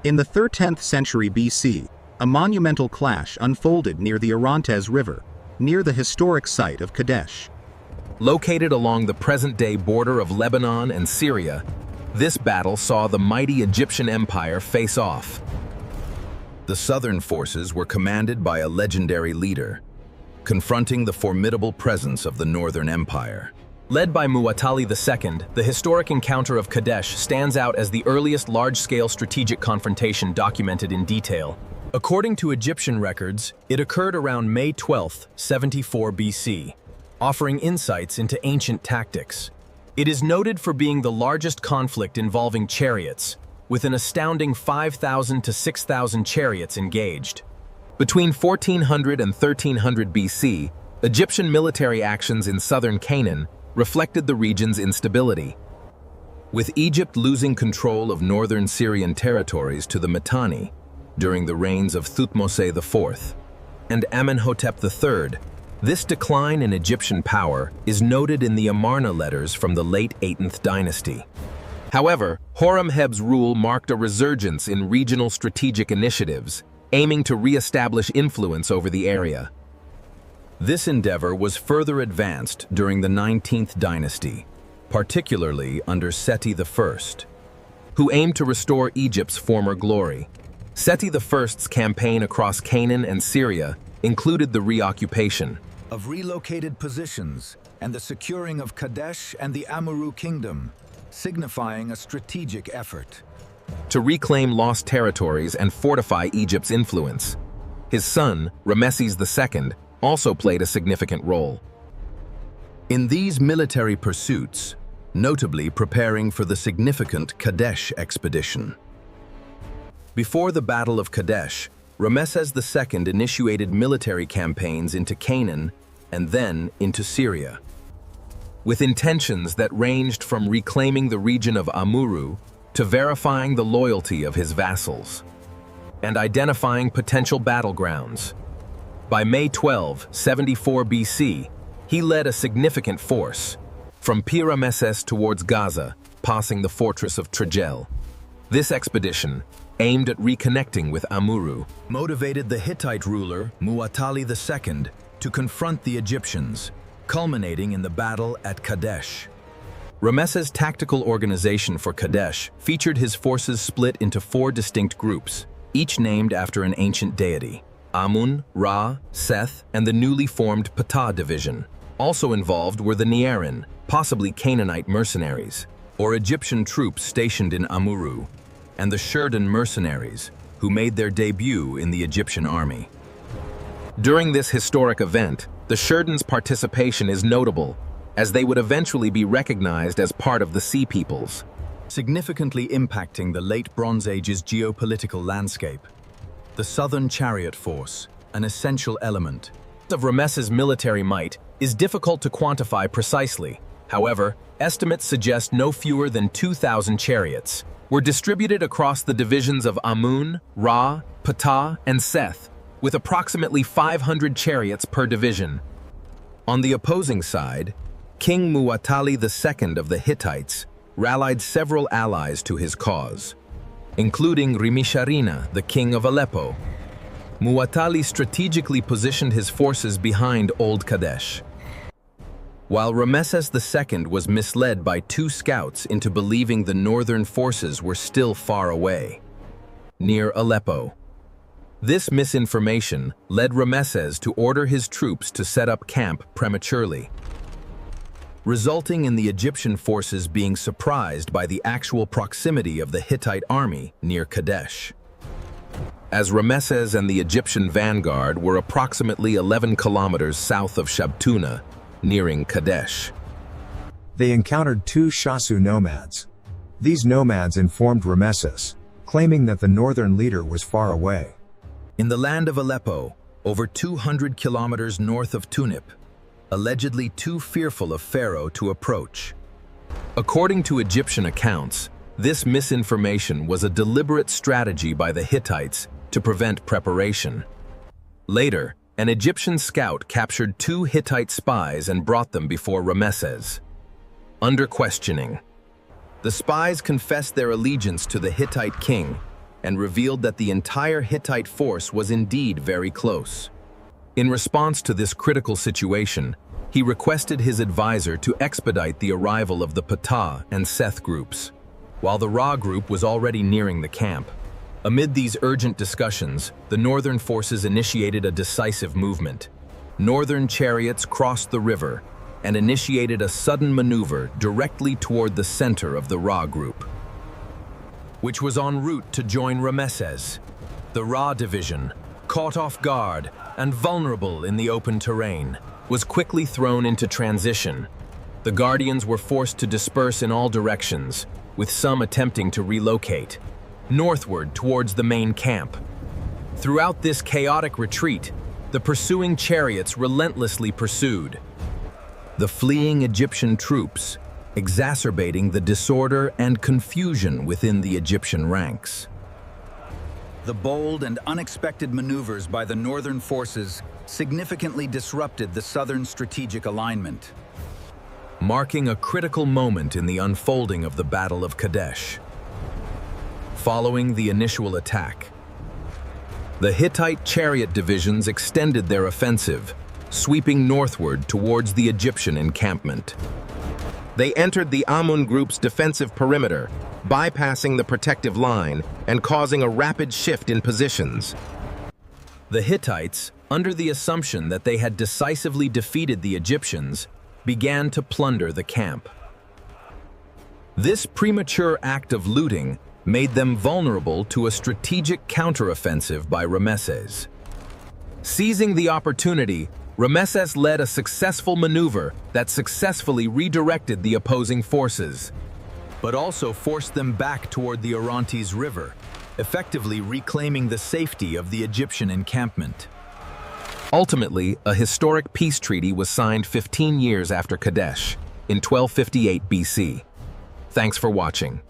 In the 10th century BC, a monumental clash unfolded near the Orontes River, near the historic site of Kadesh. Located along the present-day border of Lebanon and Syria, this battle saw the mighty Egyptian Empire face off. The southern forces were commanded by a legendary leader, confronting the formidable presence of the northern empire. Led by Muwatalli II, the historic encounter of Kadesh stands out as the earliest large-scale strategic confrontation documented in detail. According to Egyptian records, it occurred around May 12, 74 BC, offering insights into ancient tactics. It is noted for being the largest conflict involving chariots, with an astounding 5,000 to 6,000 chariots engaged. Between 1400 and 1300 BC, Egyptian military actions in southern Canaan reflected the region's instability. With Egypt losing control of northern Syrian territories to the Mitanni during the reigns of Thutmose IV and Amenhotep III, this decline in Egyptian power is noted in the Amarna letters from the late 8th dynasty. However, Horemheb's rule marked a resurgence in regional strategic initiatives, aiming to re-establish influence over the area. This endeavor was further advanced during the 19th dynasty, particularly under Seti I, who aimed to restore Egypt's former glory. Seti I's campaign across Canaan and Syria included the reoccupation of relocated positions and the securing of Kadesh and the Amurru kingdom, signifying a strategic effort to reclaim lost territories and fortify Egypt's influence. His son, Ramesses II, also played a significant role in these military pursuits, notably preparing for the significant Kadesh expedition. Before the Battle of Kadesh, Ramesses II initiated military campaigns into Canaan and then into Syria, with intentions that ranged from reclaiming the region of Amurru to verifying the loyalty of his vassals and identifying potential battlegrounds. By May 12, 74 BC, he led a significant force from Ramesses towards Gaza, passing the fortress of Trigel. This expedition, aimed at reconnecting with Amurru, motivated the Hittite ruler Muwatalli II to confront the Egyptians, culminating in the battle at Kadesh. Ramesses' tactical organization for Kadesh featured his forces split into 4 distinct groups, each named after an ancient deity: Amun, Ra, Seth, and the newly formed Ptah division. Also involved were the Nearin, possibly Canaanite mercenaries, or Egyptian troops stationed in Amurru, and the Shurdan mercenaries, who made their debut in the Egyptian army. During this historic event, the Shurdan's participation is notable, as they would eventually be recognized as part of the Sea Peoples, significantly impacting the late Bronze Age's geopolitical landscape. The Southern Chariot Force, an essential element of Ramesses' military might, is difficult to quantify precisely. However, estimates suggest no fewer than 2,000 chariots were distributed across the divisions of Amun, Ra, Ptah, and Seth, with approximately 500 chariots per division. On the opposing side, King Muwatalli II of the Hittites rallied several allies to his cause, including Rimisharina, the king of Aleppo. Muwatalli strategically positioned his forces behind Old Kadesh, while Ramesses II was misled by 2 scouts into believing the northern forces were still far away, near Aleppo. This misinformation led Ramesses to order his troops to set up camp prematurely, resulting in the Egyptian forces being surprised by the actual proximity of the Hittite army near Kadesh. As Ramesses and the Egyptian vanguard were approximately 11 kilometers south of Shabtuna, nearing Kadesh, they encountered 2 Shasu nomads. These nomads informed Ramesses, claiming that the northern leader was far away. in the land of Aleppo, over 200 kilometers north of Tunip, allegedly too fearful of Pharaoh to approach. According to Egyptian accounts, this misinformation was a deliberate strategy by the Hittites to prevent preparation. Later, an Egyptian scout captured 2 Hittite spies and brought them before Ramesses. Under questioning, the spies confessed their allegiance to the Hittite king, and revealed that the entire Hittite force was indeed very close. In response to this critical situation, he requested his advisor to expedite the arrival of the Ptah and Seth groups, while the Ra group was already nearing the camp. Amid these urgent discussions, the northern forces initiated a decisive movement. Northern chariots crossed the river and initiated a sudden maneuver directly toward the center of the Ra group, which was en route to join Ramesses. The Ra division, caught off guard and vulnerable in the open terrain, was quickly thrown into transition. The Guardians were forced to disperse in all directions, with some attempting to relocate northward towards the main camp. Throughout this chaotic retreat, the pursuing chariots relentlessly pursued the fleeing Egyptian troops, exacerbating the disorder and confusion within the Egyptian ranks. The bold and unexpected maneuvers by the northern forces significantly disrupted the southern strategic alignment, marking a critical moment in the unfolding of the Battle of Kadesh. Following the initial attack, the Hittite chariot divisions extended their offensive, sweeping northward towards the Egyptian encampment. They entered the Amun group's defensive perimeter, bypassing the protective line and causing a rapid shift in positions. The Hittites, under the assumption that they had decisively defeated the Egyptians, began to plunder the camp. This premature act of looting made them vulnerable to a strategic counteroffensive by Ramesses. Seizing the opportunity, Ramesses led a successful maneuver that successfully redirected the opposing forces, but also forced them back toward the Orontes River, effectively reclaiming the safety of the Egyptian encampment. Ultimately, a historic peace treaty was signed 15 years after Kadesh, in 1258 BC. Thanks for watching.